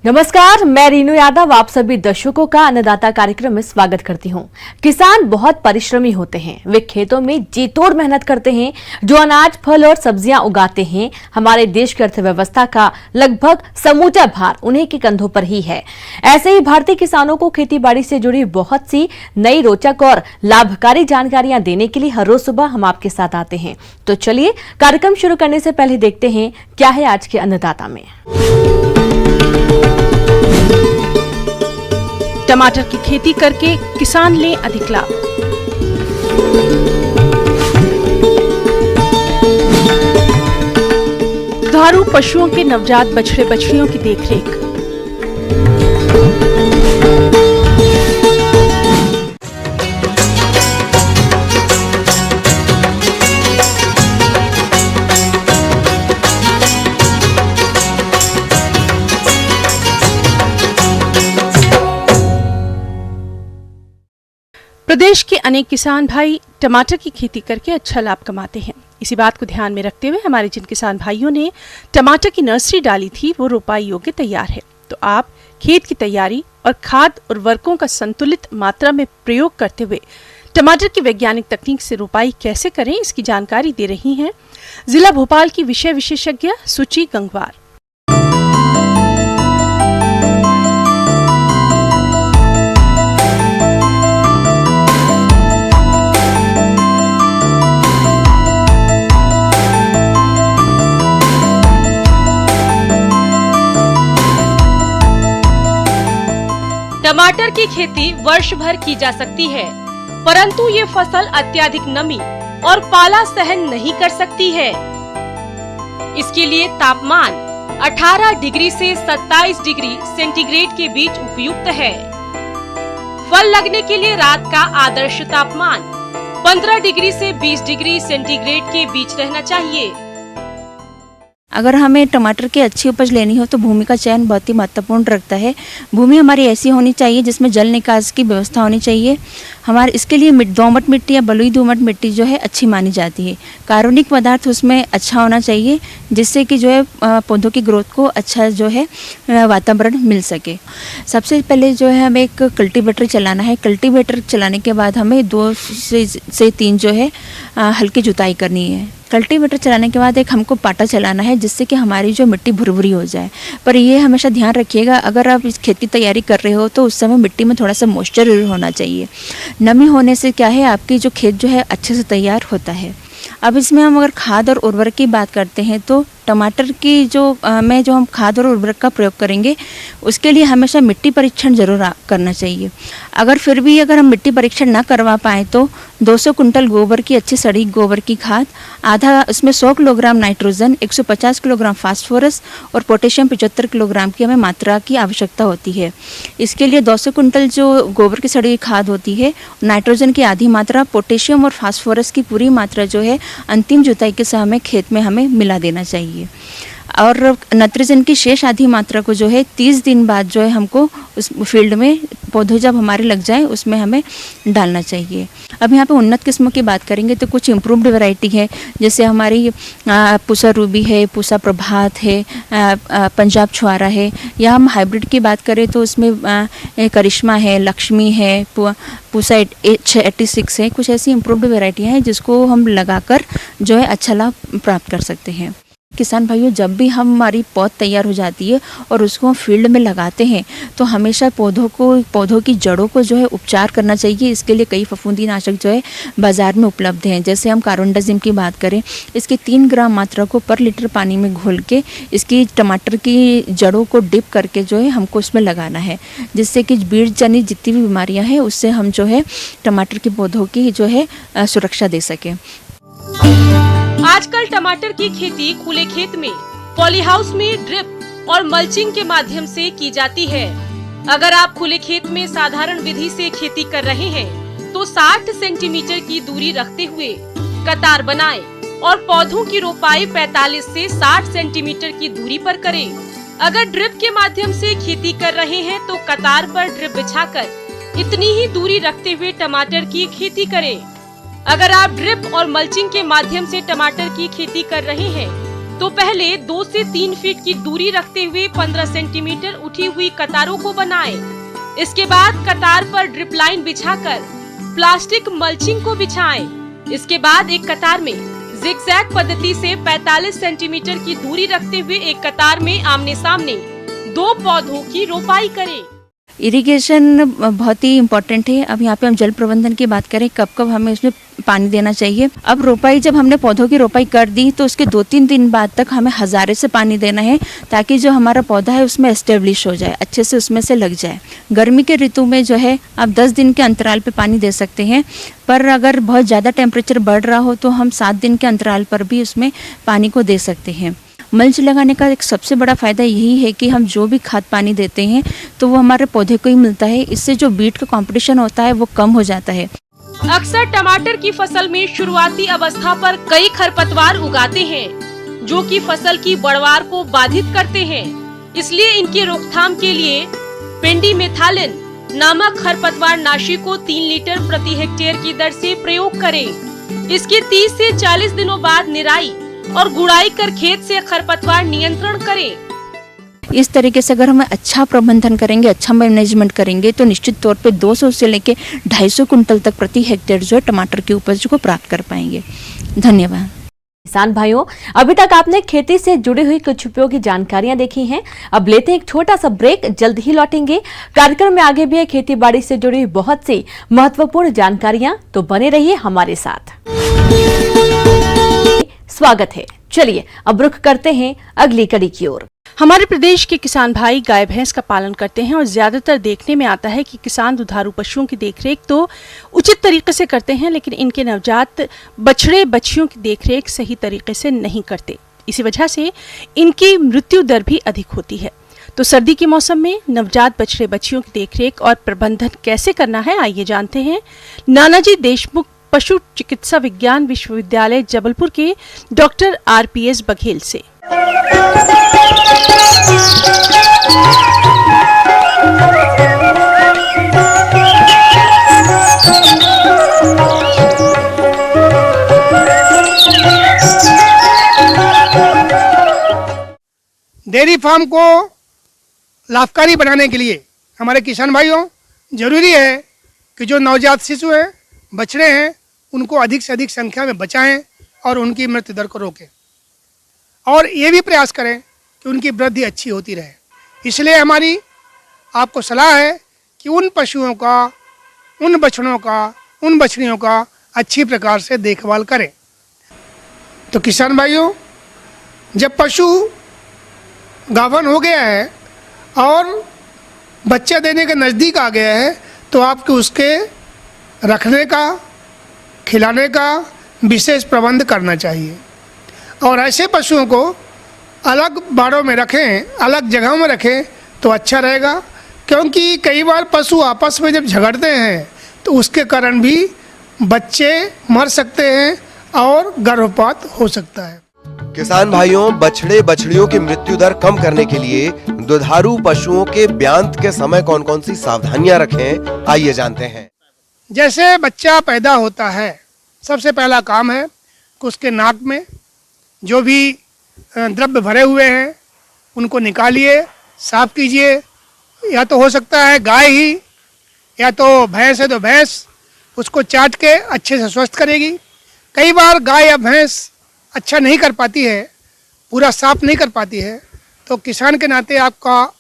नमस्कार, मैं रीनू यादव आप सभी दर्शकों का अन्नदाता कार्यक्रम में स्वागत करती हूं। किसान बहुत परिश्रमी होते हैं। वे खेतों में जी तोड़ मेहनत करते हैं। जो अनाज, फल और सब्जियां उगाते हैं, हमारे देश की अर्थव्यवस्था का लगभग समूचा भार उन्हीं के कंधों पर ही है। ऐसे ही भारतीय किसानों को खेती बाड़ी से जुड़ी बहुत सी नई, रोचक और लाभकारी जानकारियां देने के लिए हर रोज सुबह हम आपके साथ आते हैं। तो चलिए कार्यक्रम शुरू करने से पहले देखते हैं क्या है आज के अन्नदाता में। टमाटर की खेती करके किसान ले अधिक लाभ। दुधारू पशुओं के नवजात बछड़े बछड़ियों की देखरेख। प्रदेश के अनेक किसान भाई टमाटर की खेती करके अच्छा लाभ कमाते हैं। इसी बात को ध्यान में रखते हुए हमारे जिन किसान भाइयों ने टमाटर की नर्सरी डाली थी वो रोपाई योग्य तैयार है। तो आप खेत की तैयारी और खाद उर्वरकों का संतुलित मात्रा में प्रयोग करते हुए टमाटर की वैज्ञानिक तकनीक से रोपाई कैसे करें, इसकी जानकारी दे रही हैं जिला भोपाल की विषय विशेषज्ञ सुची गंगवार। टमाटर की खेती वर्ष भर की जा सकती है, परंतु ये फसल अत्यधिक नमी और पाला सहन नहीं कर सकती है। इसके लिए तापमान 18 डिग्री से 27 डिग्री सेंटीग्रेड के बीच उपयुक्त है। फल लगने के लिए रात का आदर्श तापमान 15 डिग्री से 20 डिग्री सेंटीग्रेड के बीच रहना चाहिए। अगर हमें टमाटर की अच्छी उपज लेनी हो तो भूमि का चयन बहुत ही महत्वपूर्ण रखता है। भूमि हमारी ऐसी होनी चाहिए जिसमें जल निकास की व्यवस्था होनी चाहिए। हमारे इसके लिए दोमट मिट्टी या बलुई दोमट मिट्टी जो है अच्छी मानी जाती है। कार्बनिक पदार्थ उसमें अच्छा होना चाहिए जिससे कि जो है पौधों की ग्रोथ को अच्छा जो है वातावरण मिल सके। सबसे पहले जो है हमें एक कल्टीवेटर चलाना है। कल्टीवेटर चलाने के बाद हमें 2 से 3 जो है हल्की जुताई करनी है। कल्टीवेटर चलाने के बाद एक हमको पाटा चलाना है जिससे कि हमारी जो मिट्टी भुरभुरी हो जाए। पर ये हमेशा ध्यान रखिएगा, अगर आप इस खेत की तैयारी कर रहे हो तो उस समय मिट्टी में थोड़ा सा मॉइस्चर होना चाहिए। नमी होने से क्या है आपकी जो खेत जो है अच्छे से तैयार होता है। अब इसमें हम अगर खाद और उर्वरक की बात करते हैं तो टमाटर की जो हम खाद और उर्वरक का प्रयोग करेंगे उसके लिए हमेशा मिट्टी परीक्षण जरूर करना चाहिए। अगर हम मिट्टी परीक्षण ना करवा पाएँ तो 200 कुंटल गोबर की अच्छी सड़ी गोबर की खाद, आधा उसमें 100 किलोग्राम नाइट्रोजन, 150 किलोग्राम फास्फोरस और पोटेशियम 75 किलोग्राम की हमें मात्रा की आवश्यकता होती है। इसके लिए 200 कुंटल जो गोबर की सड़ी खाद होती है, नाइट्रोजन की आधी मात्रा, पोटेशियम और फास्फोरस की पूरी मात्रा जो है अंतिम जुताई के समय खेत में हमें मिला देना चाहिए। और नाइट्रोजन की शेष आधी मात्रा को जो है 30 दिन बाद जो है हमको उस फील्ड में पौधे जब हमारे लग जाए उसमें हमें डालना चाहिए। अब यहाँ पे उन्नत किस्मों की बात करेंगे तो कुछ इम्प्रूव्ड वैरायटी है, जैसे हमारी पूसा रूबी है, पूसा प्रभात है, पंजाब छुआरा है। या हम हाइब्रिड की बात करें तो उसमें करिश्मा है, लक्ष्मी है, पूसा 86 है। कुछ ऐसी इम्प्रूव्ड वैरायटियाँ हैं जिसको हम लगाकर जो है अच्छा लाभ प्राप्त कर सकते हैं। किसान भाइयों, जब भी हमारी पौध तैयार हो जाती है और उसको हम फील्ड में लगाते हैं तो हमेशा पौधों की जड़ों को जो है उपचार करना चाहिए। इसके लिए कई फफूंदीनाशक जो है बाज़ार में उपलब्ध हैं। जैसे हम कार्बोंडाजिम की बात करें, इसकी 3 ग्राम मात्रा को पर लीटर पानी में घोल के इसकी टमाटर की जड़ों को डिप करके जो है हमको उसमें लगाना है, जिससे कि बीज जनित जितनी भी बीमारियाँ हैं उससे हम जो है टमाटर के पौधों की जो है सुरक्षा दे सकें। आजकल टमाटर की खेती खुले खेत में, पॉली हाउस में ड्रिप और मल्चिंग के माध्यम से की जाती है। अगर आप खुले खेत में साधारण विधि से खेती कर रहे हैं तो 60 सेंटीमीटर की दूरी रखते हुए कतार बनाएं और पौधों की रोपाई 45 से 60 सेंटीमीटर की दूरी पर करें। अगर ड्रिप के माध्यम से खेती कर रहे हैं तो कतार पर ड्रिप बिछाकर इतनी ही दूरी रखते हुए टमाटर की खेती करें। अगर आप ड्रिप और मल्चिंग के माध्यम से टमाटर की खेती कर रहे हैं तो पहले 2 से 3 फीट की दूरी रखते हुए 15 सेंटीमीटर उठी हुई कतारों को बनाएं। इसके बाद कतार पर ड्रिप लाइन बिछाकर प्लास्टिक मल्चिंग को बिछाएं। इसके बाद एक कतार में जिगजैग पद्धति से 45 सेंटीमीटर की दूरी रखते हुए एक कतार में आमने सामने 2 पौधों की रोपाई करें। इरिगेशन बहुत ही इम्पोर्टेंट है। अब यहाँ पे हम जल प्रबंधन की बात करें, कब कब हमें उसमें पानी देना चाहिए। अब रोपाई, जब हमने पौधों की रोपाई कर दी तो उसके 2-3 दिन बाद तक हमें हजारे से पानी देना है, ताकि जो हमारा पौधा है उसमें एस्टेब्लिश हो जाए, अच्छे से उसमें से लग जाए। गर्मी के ऋतु में जो है आप 10 दिन के अंतराल पे पानी दे सकते हैं, पर अगर बहुत ज़्यादा टेम्परेचर बढ़ रहा हो तो हम 7 दिन के अंतराल पर भी उसमें पानी को दे सकते हैं। मल्च लगाने का एक सबसे बड़ा फ़ायदा यही है कि हम जो भी खाद पानी देते हैं तो वो हमारे पौधे को ही मिलता है। इससे जो बीट का कंपटीशन होता है वो कम हो जाता है। अक्सर टमाटर की फसल में शुरुआती अवस्था पर कई खरपतवार उगाते हैं, जो कि फसल की बढ़वार को बाधित करते हैं। इसलिए इनकी रोकथाम के लिए पेंडिमेथालिन नामक खरपतवार नाशी को 3 लीटर प्रति हेक्टेयर की दर से प्रयोग करें। इसके 30 से 40 दिनों बाद निराई और गुड़ाई कर खेत से खरपतवार नियंत्रण करें। इस तरीके से अगर हम अच्छा प्रबंधन करेंगे, अच्छा मैनेजमेंट करेंगे तो निश्चित तौर पे 200 से लेके 250 कुंटल तक प्रति हेक्टेयर जो है टमाटर की उपज को प्राप्त कर पाएंगे। धन्यवाद। किसान भाइयों, अभी तक आपने खेती से जुड़ी हुई कुछ उपयोगी जानकारियां देखी हैं। अब लेते हैं एक छोटा सा ब्रेक, जल्द ही लौटेंगे। कार्यक्रम में आगे भी है खेती बाड़ी से जुड़ी हुई बहुत सी महत्वपूर्ण जानकारियां, तो बने रहिए हमारे साथ। स्वागत है। चलिए अब रुख करते हैं अगली कड़ी की ओर। हमारे प्रदेश के किसान भाई गाय भैंस का पालन करते हैं और ज्यादातर देखने में आता है कि किसान दुधारू पशुओं की देखरेख तो उचित तरीके से करते हैं, लेकिन इनके नवजात बछड़े बछियों की देखरेख सही तरीके से नहीं करते। इसी वजह से इनकी मृत्यु दर भी अधिक होती है। तो सर्दी के मौसम में नवजात बछड़े बछियों की देखरेख और प्रबंधन कैसे करना है, आइए जानते हैं नानाजी देशमुख पशु चिकित्सा विज्ञान विश्वविद्यालय जबलपुर के डॉक्टर RPS बघेल से। डेयरी फार्म को लाभकारी बनाने के लिए हमारे किसान भाइयों जरूरी है कि जो नवजात शिशु हैं, बछड़े हैं, उनको अधिक से अधिक संख्या में बचाएं और उनकी मृत्यु दर को रोकें, और ये भी प्रयास करें कि उनकी वृद्धि अच्छी होती रहे। इसलिए हमारी आपको सलाह है कि उन पशुओं का, उन बछड़ों का, उन बछड़ियों का अच्छी प्रकार से देखभाल करें। तो किसान भाइयों, जब पशु गाभन हो गया है और बच्चा देने के नज़दीक आ गया है तो आपको उसके रखने का, खिलाने का विशेष प्रबंध करना चाहिए। और ऐसे पशुओं को अलग बाड़ों में रखें, अलग जगहों में रखें तो अच्छा रहेगा, क्योंकि कई बार पशु आपस में जब झगड़ते हैं तो उसके कारण भी बच्चे मर सकते हैं और गर्भपात हो सकता है। किसान भाइयों, बछड़े बछड़ियों की मृत्यु दर कम करने के लिए दुधारू पशुओं के ब्यांत के समय कौन कौन सी सावधानियां रखें, आइए जानते हैं। जैसे बच्चा पैदा होता है, सबसे पहला काम है कि उसके नाक में जो भी द्रव्य भरे हुए हैं उनको निकालिए, साफ कीजिए। या तो हो सकता है गाय ही, या तो भैंस है तो भैंस, उसको चाट के अच्छे से स्वस्थ करेगी। कई बार गाय या भैंस अच्छा नहीं कर पाती है, पूरा साफ नहीं कर पाती है, तो किसान के नाते आपका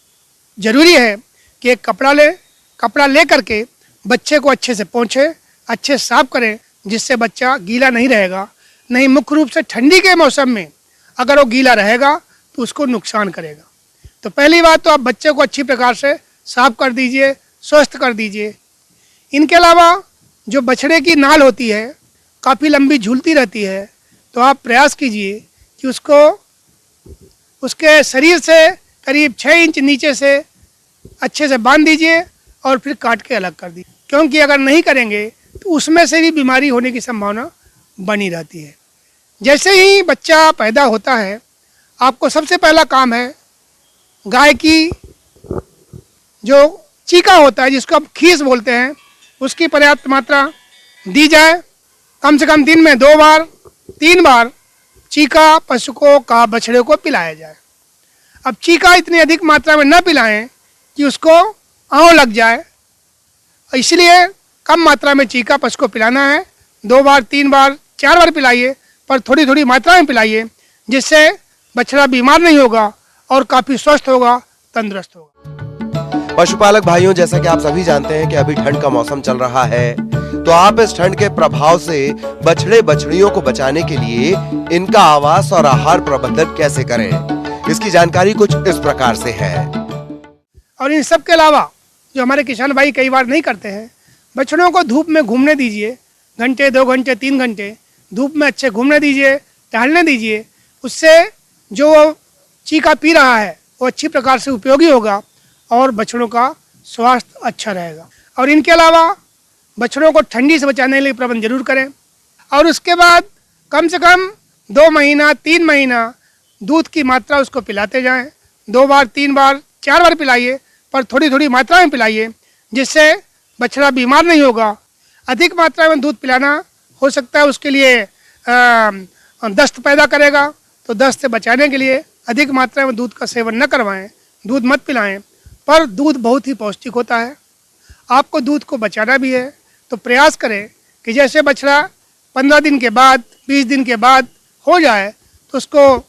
ज़रूरी है कि एक कपड़ा ले करके बच्चे को अच्छे से पोंछे, अच्छे से साफ करें, जिससे बच्चा गीला नहीं रहेगा। नहीं, मुख्य रूप से ठंडी के मौसम में अगर वो गीला रहेगा तो उसको नुकसान करेगा। तो पहली बात तो आप बच्चे को अच्छी प्रकार से साफ कर दीजिए, स्वस्थ कर दीजिए। इनके अलावा जो बछड़े की नाल होती है काफ़ी लंबी झूलती रहती है, तो आप प्रयास कीजिए कि उसको उसके शरीर से करीब 6 इंच नीचे से अच्छे से बांध दीजिए और फिर काट के अलग कर दीजिए, क्योंकि अगर नहीं करेंगे तो उसमें से भी बीमारी होने की संभावना बनी रहती है। जैसे ही बच्चा पैदा होता है, आपको सबसे पहला काम है गाय की जो चीका होता है, जिसको आप खीस बोलते हैं, उसकी पर्याप्त मात्रा दी जाए। कम से कम दिन में 2 बार 3 बार चीका पशु का बछड़े को पिलाया जाए। अब चीका इतनी अधिक मात्रा में न पिलाएं कि उसको आंव लग जाए, इसलिए कम मात्रा में चीका पशु को पिलाना है। 2 बार 3 बार 4 बार पिलाइए, पर थोड़ी थोड़ी मात्रा में पिलाइए, जिससे बछड़ा बीमार नहीं होगा और काफी स्वस्थ होगा, तंदुरुस्त होगा। पशुपालक भाइयों, जैसा कि आप सभी जानते हैं कि अभी ठंड का मौसम चल रहा है, तो आप इस ठंड के प्रभाव से बछड़े बछड़ियों को बचाने के लिए इनका आवास और आहार प्रबंधन कैसे करें, इसकी जानकारी कुछ इस प्रकार से है। और इन सब के अलावा जो हमारे किसान भाई कई बार नहीं करते हैं, बछड़ों को धूप में घूमने दीजिए, घंटे 2 घंटे 3 घंटे धूप में अच्छे घूमने दीजिए, टहलने दीजिए। उससे जो चीका पी रहा है वो अच्छी प्रकार से उपयोगी होगा और बछड़ों का स्वास्थ्य अच्छा रहेगा। और इनके अलावा बछड़ों को ठंडी से बचाने के लिए प्रबंध जरूर करें। और उसके बाद कम से कम 2 महीना 3 महीना दूध की मात्रा उसको पिलाते जाएं। 2 बार 3 बार 4 बार पिलाइए, पर थोड़ी थोड़ी मात्रा में पिलाइए, जिससे बछड़ा बीमार नहीं होगा। अधिक मात्रा में दूध पिलाना हो सकता है उसके लिए दस्त पैदा करेगा, तो दस्त से बचाने के लिए अधिक मात्रा में दूध का सेवन न करवाएं, दूध मत पिलाएं। पर दूध बहुत ही पौष्टिक होता है, आपको दूध को बचाना भी है, तो प्रयास करें कि जैसे बछड़ा 15 दिन के बाद 20 दिन के बाद हो जाए, तो उसको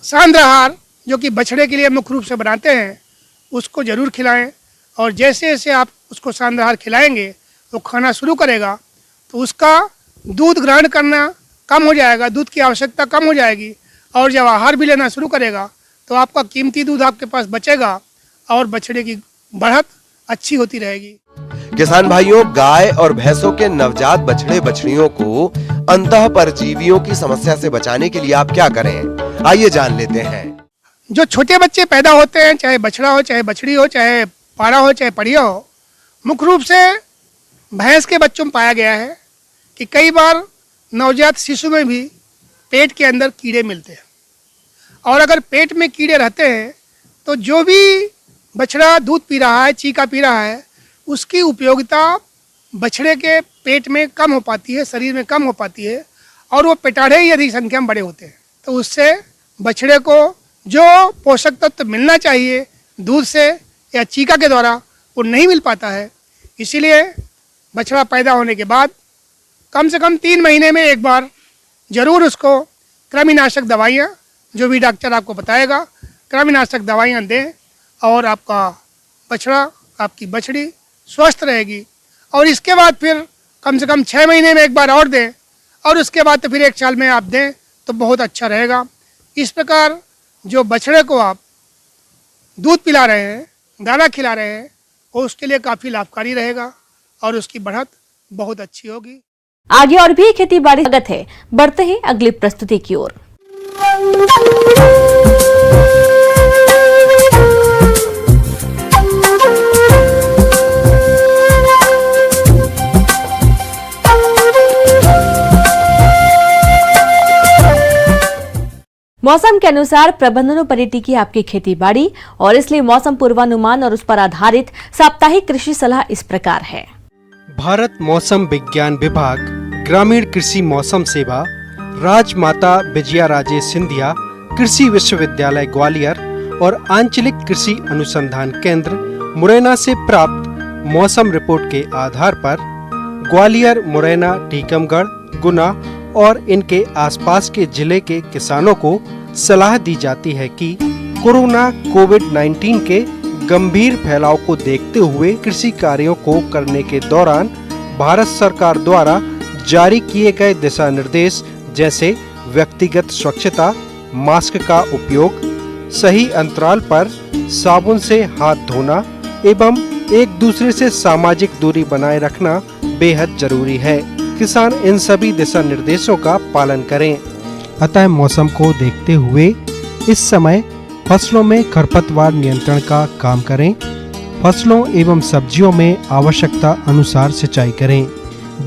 सांद्र आहार जो कि बछड़े के लिए मुख्य रूप से बनाते हैं उसको ज़रूर खिलाएं। और जैसे जैसे आप उसको सांद्र आहार खिलाएंगे, वो खाना शुरू करेगा, तो उसका दूध ग्रहण करना कम हो जाएगा, दूध की आवश्यकता कम हो जाएगी। और जब आहार भी लेना शुरू करेगा, तो आपका कीमती दूध आपके पास बचेगा और बछड़े की बढ़त अच्छी होती रहेगी। किसान भाइयों, गाय और भैंसों के नवजात बछड़े बछड़ियों को अंतः परजीवियों की समस्या से बचाने के लिए आप क्या करें, आइए जान लेते हैं। जो छोटे बच्चे पैदा होते हैं, चाहे बछड़ा हो, चाहे बछड़ी हो, चाहे पाड़ा हो, चाहे पड़िया हो, मुख्य रूप से भैंस के बच्चों में पाया गया है कि कई बार नवजात शिशु में भी पेट के अंदर कीड़े मिलते हैं। और अगर पेट में कीड़े रहते हैं, तो जो भी बछड़ा दूध पी रहा है, चीका पी रहा है, उसकी उपयोगिता बछड़े के पेट में कम हो पाती है, शरीर में कम हो पाती है, और वो पेटाढ़े ही अधिक संख्या में बड़े होते हैं। तो उससे बछड़े को जो पोषक तत्व मिलना चाहिए दूध से या चीका के द्वारा, वो नहीं मिल पाता है। इसीलिए बछड़ा पैदा होने के बाद कम से कम 3 महीने में एक बार जरूर उसको कृमिनाशक दवाइयाँ, जो भी डॉक्टर आपको बताएगा, कृमिनाशक दवाइयाँ दें, और आपका बछड़ा, आपकी बछड़ी स्वस्थ रहेगी। और इसके बाद फिर कम से कम 6 महीने में एक बार और दें, और उसके बाद तो फिर 1 साल में आप दें तो बहुत अच्छा रहेगा। इस प्रकार जो बछड़े को आप दूध पिला रहे हैं, दाना खिला रहे हैं, वो उसके लिए काफ़ी लाभकारी रहेगा और उसकी बढ़त बहुत अच्छी होगी। आगे और भी खेती बाड़ी स्वागत है। बढ़ते हैं अगली प्रस्तुति की ओर। मौसम के अनुसार प्रबंधनों पर टिकी आपकी खेती बाड़ी, और इसलिए मौसम पूर्वानुमान और उस पर आधारित साप्ताहिक कृषि सलाह इस प्रकार है। भारत मौसम विज्ञान विभाग, ग्रामीण कृषि मौसम सेवा, राजमाता विजया राजे सिंधिया कृषि विश्वविद्यालय ग्वालियर और आंचलिक कृषि अनुसंधान केंद्र मुरैना से प्राप्त मौसम रिपोर्ट के आधार पर ग्वालियर, मुरैना, टीकमगढ़, गुना और इनके आसपास के जिले के किसानों को सलाह दी जाती है कि कोरोना कोविड-19 के गंभीर फैलाव को देखते हुए कृषि कार्यों को करने के दौरान भारत सरकार द्वारा जारी किए गए दिशा निर्देश, जैसे व्यक्तिगत स्वच्छता, मास्क का उपयोग, सही अंतराल पर साबुन से हाथ धोना एवं एक दूसरे से सामाजिक दूरी बनाए रखना बेहद जरूरी है। किसान इन सभी दिशा निर्देशों का पालन करें। अतः मौसम को देखते हुए इस समय फसलों में खरपतवार नियंत्रण का काम करें। फसलों एवं सब्जियों में आवश्यकता अनुसार सिंचाई करें।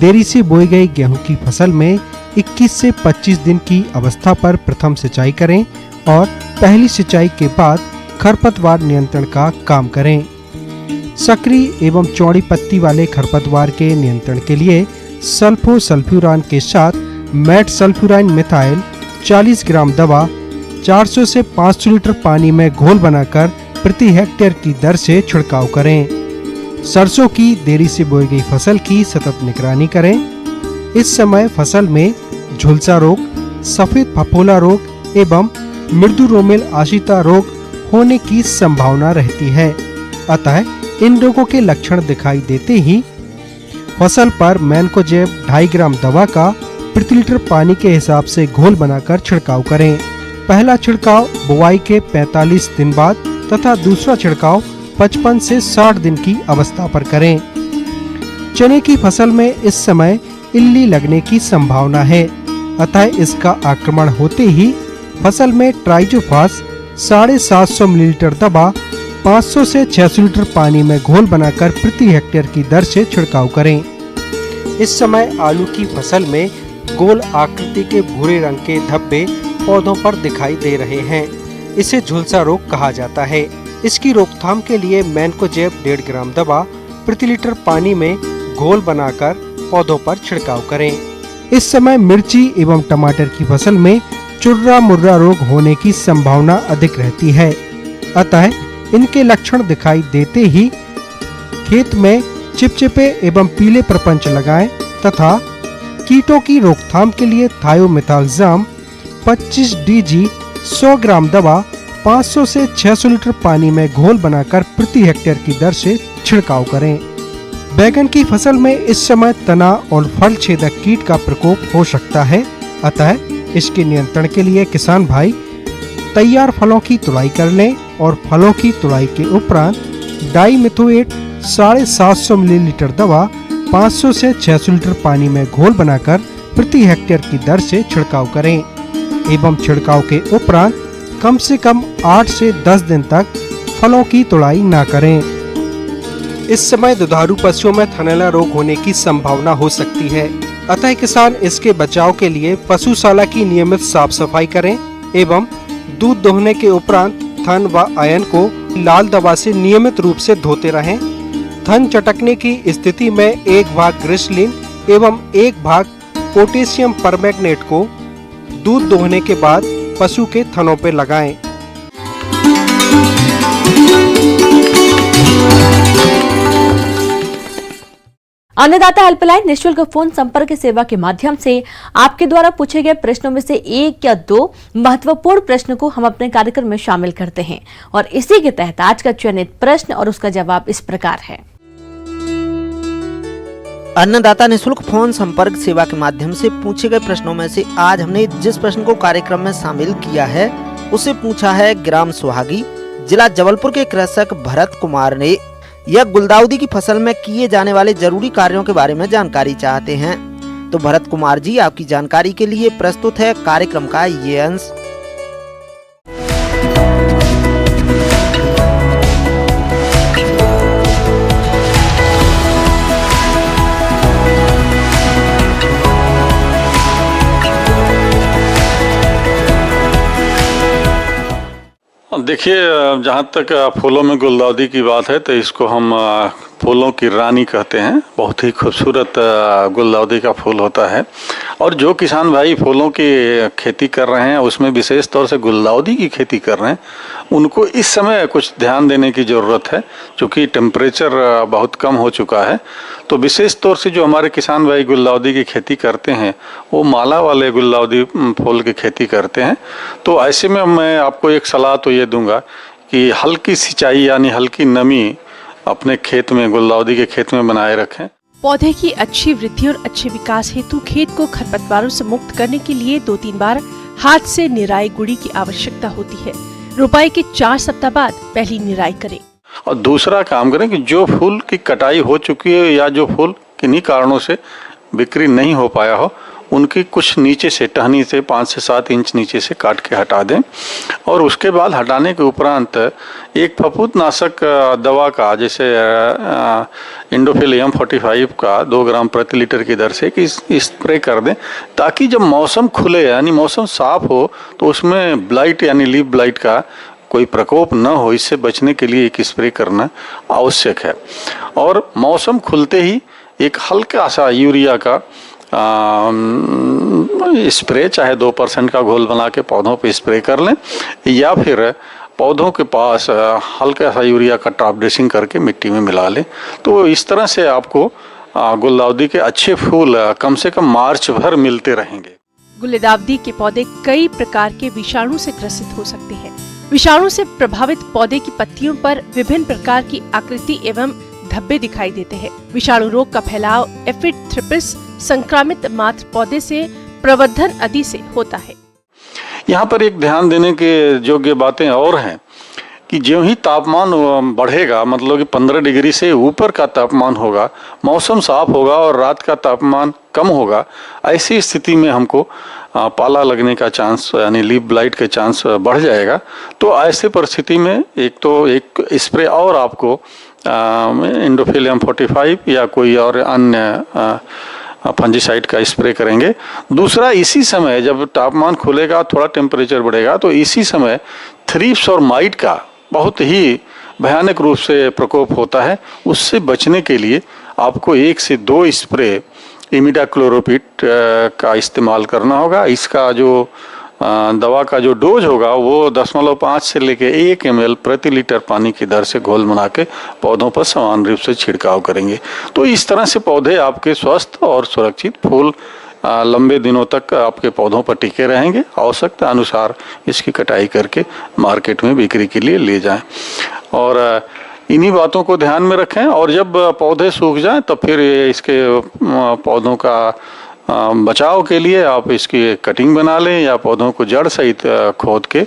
देरी से बोई गई गेहूं की फसल में 21 से 25 दिन की अवस्था पर प्रथम सिंचाई करें और पहली सिंचाई के बाद खरपतवार नियंत्रण का काम करें। सक्रिय एवं चौड़ी पत्ती वाले खरपतवार के नियंत्रण के लिए सल्फोसल्फ्यूरान के साथ मेटसल्फ्यूरान मिथाइल 40 ग्राम दवा 400 से 500 लीटर पानी में घोल बनाकर प्रति हेक्टेयर की दर से छिड़काव करें। सरसों की देरी से बोई गई फसल की सतत निगरानी करें। इस समय फसल में झुलसा रोग, सफेद फफोला रोग एवं मृदु रोमेल आशिता रोग होने की संभावना रहती है। अतः इन रोगों के लक्षण दिखाई देते ही फसल पर मैनकोजेब 2.5 ग्राम दवा का प्रति लीटर पानी के हिसाब से घोल बनाकर छिड़काव करें। पहला छिड़काव बुआई के 45 दिन बाद तथा दूसरा छिड़काव 55 से 60 दिन की अवस्था पर करें। चने की फसल में इस समय इल्ली लगने की संभावना है, अतः इसका आक्रमण होते ही फसल में ट्राइजोफास 750 मिलीलीटर दवा 500 से 600 लीटर पानी में घोल बनाकर प्रति हेक्टेयर की दर से छिड़काव करें। इस समय आलू की फसल में गोल आकृति के भूरे रंग के धब्बे पौधों पर दिखाई दे रहे हैं। इसे झुलसा रोग कहा जाता है। इसकी रोकथाम के लिए मैनकोजेब 1.5 ग्राम दवा प्रति लीटर पानी में घोल बनाकर पौधों पर छिड़काव करें। इस समय मिर्ची एवं टमाटर की फसल में चुर्रा मुर्रा रोग होने की संभावना अधिक रहती है, अतः इनके लक्षण दिखाई देते ही खेत में चिपचिपे एवं पीले प्रपंच लगाएं तथा कीटों की रोकथाम के लिए थायोमेथाक्साम 25 DG 100 ग्राम दवा 500 से 600 लीटर पानी में घोल बनाकर प्रति हेक्टेयर की दर से छिड़काव करें। बैगन की फसल में इस समय तना और फल छेदक कीट का प्रकोप हो सकता है, अतः इसके नियंत्रण के लिए किसान भाई तैयार फलों की तुड़ाई कर लें और फलों की तुड़ाई के उपरांत डाइमिथोएट 750 मिलीलीटर दवा 500 से 600 लीटर पानी में घोल बनाकर प्रति हेक्टेयर की दर से छिड़काव करें एवं छिड़काव के उपरांत कम से कम 8 से 10 दिन तक फलों की तुड़ाई न करें। इस समय दुधारू पशुओं में थनैला रोग होने की संभावना हो सकती है, अतः किसान इसके बचाव के लिए पशुशाला की नियमित साफ सफाई करें एवं दूध दोहने के उपरांत थन व आयन को लाल दवा से नियमित रूप से धोते रहें। थन चटकने की स्थिति में 1 भाग ग्लिसरीन एवं 1 भाग पोटेशियम परमैंगनेट को दूध दोहने के बाद पशु के थनों पर लगाएं। अन्नदाता हेल्पलाइन निःशुल्क फोन संपर्क सेवा के माध्यम से आपके द्वारा पूछे गए प्रश्नों में से 1 या 2 महत्वपूर्ण प्रश्न को हम अपने कार्यक्रम में शामिल करते हैं और इसी के तहत आज का चयनित प्रश्न और उसका जवाब इस प्रकार है। अन्नदाता निःशुल्क फोन संपर्क सेवा के माध्यम से पूछे गए प्रश्नों में से आज हमने जिस प्रश्न को कार्यक्रम में शामिल किया है उसे पूछा है ग्राम सुहागी जिला जबलपुर के कृषक भरत कुमार ने। यह गुलदाउदी की फसल में किए जाने वाले जरूरी कार्यों के बारे में जानकारी चाहते हैं। तो भरत कुमार जी, आपकी जानकारी के लिए प्रस्तुत है कार्यक्रम का ये अंश। देखिए, जहाँ तक फूलों में गुलदाउदी की बात है तो इसको हम फूलों की रानी कहते हैं। बहुत ही खूबसूरत गुलदाउदी का फूल होता है और जो किसान भाई फूलों की खेती कर रहे हैं उसमें विशेष तौर से गुलदाउदी की खेती कर रहे हैं उनको इस समय कुछ ध्यान देने की ज़रूरत है, क्योंकि टेम्परेचर बहुत कम हो चुका है। तो विशेष तौर से जो हमारे किसान भाई गुलदाउदी की खेती करते हैं वो माला वाले गुलदाउदी फूल की खेती करते हैं। तो ऐसे में मैं आपको एक सलाह तो ये दूंगा कि हल्की सिंचाई यानी हल्की नमी अपने खेत में, गुलदाउदी के खेत में बनाए रखें। पौधे की अच्छी वृद्धि और अच्छे विकास हेतु खेत को खरपतवारों से मुक्त करने के लिए 2-3 बार हाथ से निराई गुड़ी की आवश्यकता होती है। रोपाई के 4 सप्ताह बाद पहली निराई करें। और दूसरा काम करें कि जो फूल की कटाई हो चुकी है या जो फूल किन्हीं कारणों से बिक्री नहीं हो पाया हो उनकी कुछ नीचे से, टहनी से 5 से 7 इंच नीचे से काट के हटा दें। और उसके बाद हटाने के उपरांत एक फफूंदनाशक दवा का, जैसे इंडोफिल M45 का 2 ग्राम प्रति लीटर की दर से स्प्रे कर दें, ताकि जब मौसम खुले यानी मौसम साफ हो तो उसमें ब्लाइट यानी लीफ ब्लाइट का कोई प्रकोप न हो। इससे बचने के लिए एक स्प्रे करना आवश्यक है। और मौसम खुलते ही एक हल्का सा यूरिया का स्प्रे चाहे 2% का घोल बना के पौधों पे स्प्रे कर लें, या फिर पौधों के पास हल्का सा यूरिया का टॉप ड्रेसिंग करके मिट्टी में मिला लें। तो इस तरह से आपको गुलदाउदी के अच्छे फूल कम से कम मार्च भर मिलते रहेंगे। गुलदाउदी के पौधे कई प्रकार के विषाणु से ग्रसित हो सकते हैं। विषाणु से प्रभावित पौधे की पत्तियों पर विभिन्न प्रकार की आकृति एवं धब्बे दिखाई देते हैं। विषाणु रोग का फैलाव एफिड थ्रिप्स संक्रामित मात्र पौधे से प्रवर्धन आदि से होता है। यहाँ पर एक ध्यान देने के योग्य बातें और हैं कि ज्यों ही तापमान बढ़ेगा, मतलब कि 15 डिग्री से ऊपर का तापमान होगा, मौसम साफ होगा और रात का तापमान कम होगा, ऐसी स्थिति में हमको पाला लगने का चांस यानी लीफ ब्लाइट के चांस बढ़ जाएगा। तो ऐसे परिस्थिति में एक स्प्रे और आपको इंडोफिलियम 45 या कोई और अन्य फंजीसाइड का स्प्रे करेंगे। दूसरा, इसी समय जब तापमान खुलेगा, थोड़ा टेम्परेचर बढ़ेगा, तो इसी समय थ्रिप्स और माइट का बहुत ही भयानक रूप से प्रकोप होता है। उससे बचने के लिए आपको 1 से 2 स्प्रे इमिडाक्लोरोपिड का इस्तेमाल करना होगा। इसका जो दवा का जो डोज होगा वो 0.5 से लेके 1 ml प्रति लीटर पानी की दर से घोल बना के पौधों पर समान रूप से छिड़काव करेंगे। तो इस तरह से पौधे आपके स्वस्थ और सुरक्षित फूल लंबे दिनों तक आपके पौधों पर टिके रहेंगे। आवश्यकता अनुसार इसकी कटाई करके मार्केट में बिक्री के लिए ले जाएं और इन्हीं बातों को ध्यान में रखें। और जब पौधे सूख जाएं तो फिर इसके पौधों का बचाव के लिए आप इसकी कटिंग बना लें या पौधों को जड़ सहित खोद के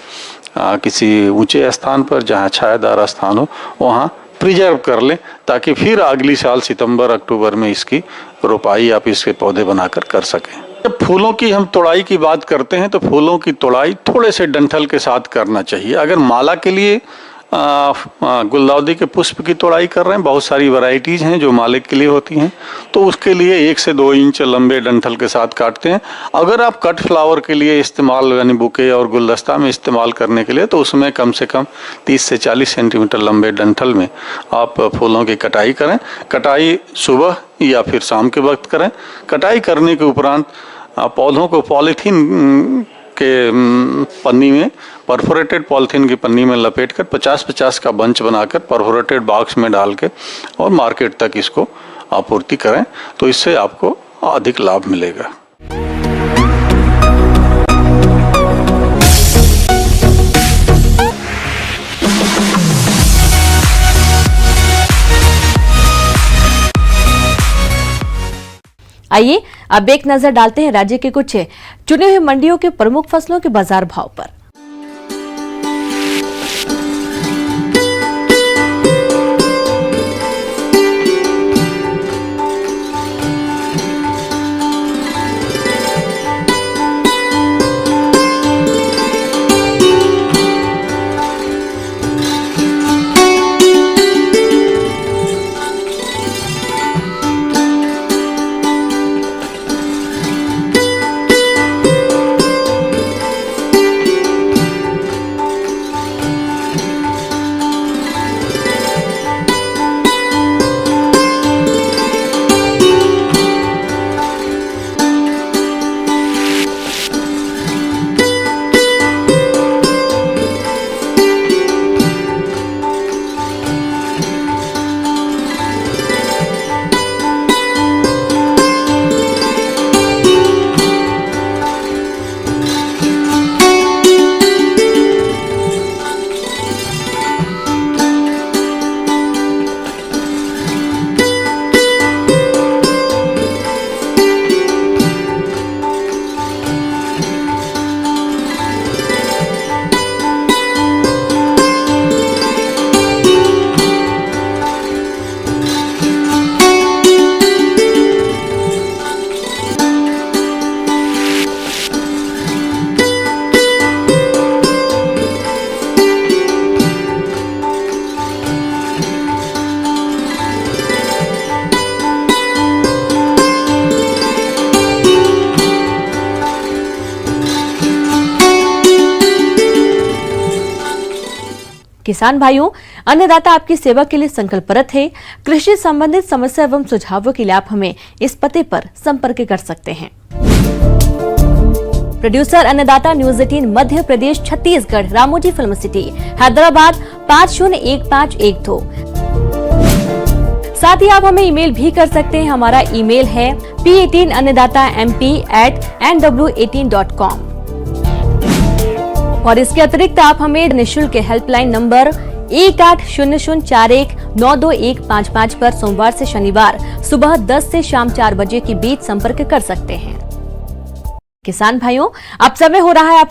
किसी ऊंचे स्थान पर जहां छायादार स्थान हो वहां प्रिजर्व कर लें, ताकि फिर अगली साल सितंबर अक्टूबर में इसकी रोपाई आप इसके पौधे बनाकर कर सकें। जब फूलों की हम तोड़ाई की बात करते हैं तो फूलों की तोड़ाई थोड़े से डंठल के साथ करना चाहिए। अगर माला के लिए गुलदाउदी के पुष्प की तोड़ाई कर रहे हैं, बहुत सारी वैरायटीज हैं जो माले के लिए होती हैं, तो उसके लिए 1 से 2 इंच लंबे डंठल के साथ काटते हैं। अगर आप कट फ्लावर के लिए इस्तेमाल यानी बुके और गुलदस्ता में इस्तेमाल करने के लिए, तो उसमें कम से कम 30 से 40 सेंटीमीटर लंबे डंठल में आप फूलों की कटाई करें। कटाई सुबह या फिर शाम के वक्त करें। कटाई करने के उपरांत पौधों को पॉलीथीन के पन्नी में, परफोरेटेड पॉलीथीन की पन्नी में लपेटकर 50-50 का बंच बनाकर परफोरेटेड बॉक्स में डाल के और मार्केट तक इसको आपूर्ति करें, तो इससे आपको अधिक लाभ मिलेगा। आइए अब एक नजर डालते हैं राज्य के कुछ चुने हुए मंडियों के प्रमुख फसलों के बाजार भाव पर। किसान भाइयों, अन्नदाता आपकी सेवा के लिए संकल्परत है। कृषि संबंधित समस्या एवं सुझावों के लिए आप हमें इस पते पर संपर्क कर सकते हैं। प्रोड्यूसर अन्नदाता news 18 Madhya Pradesh Chhattisgarh Ramoji film city Hyderabad 501512। साथ ही आप हमें ईमेल भी कर सकते हैं। हमारा ईमेल है p18annadatamp@nw18.com। और इसके अतिरिक्त आप हमें निःशुल्क हेल्पलाइन नंबर 1800419255 पर सोमवार से शनिवार सुबह 10 से शाम 4 बजे के बीच संपर्क कर सकते हैं। किसान भाइयों, अब समय हो रहा है आपसे